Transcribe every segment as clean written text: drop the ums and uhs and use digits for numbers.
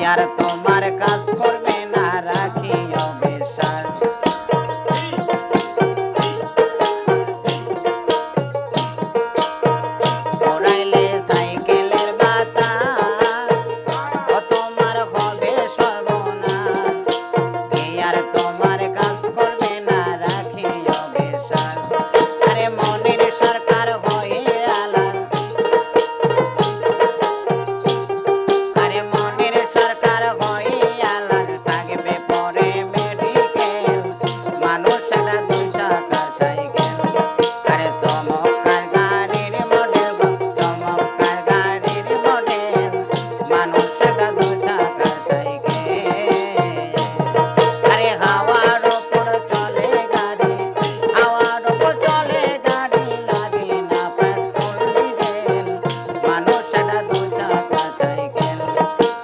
আর তোমার কাজ করবে না রাখিও বিশ্বাস ওড়াইলে সাইকেলের বাতাস ও তোমার হবে সর্বনাশ আর তোমার কাজ করবে না রাখিও বিশ্বাস আরে মনের সরকার হয়ে আলার আরে মনের সরকার হয়ে আলার থাকবে পরে মেডিকেল মানুষ একটা দুই চাকার সাইকেল আরে চমৎকার গাড়ির মডেল চমৎকার গাড়ির মডেল মানুষ একটা দুই চাকার সাইকেল আরে হাওয়ার উপর চলে গাড়ি হাওয়ার উপর চলে গাড়ি লাগে না পেট্রোল ডিজেল মানুষ একটা দুই চাকার সাইকেল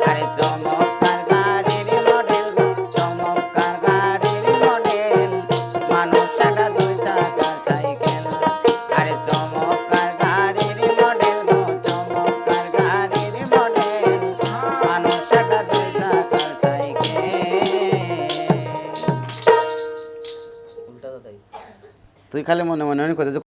আরে চমৎকার গাড়ির মডেল চমৎকার গাড়ির মডেল মানুষ একটা দুই চাকার সাইকেল আরে চমৎকার গাড়ির মডেল চমৎকার গাড়ির মডেল মানুষ একটা দুই চাকার সাইকেল তুই খালি মনে মনে কথা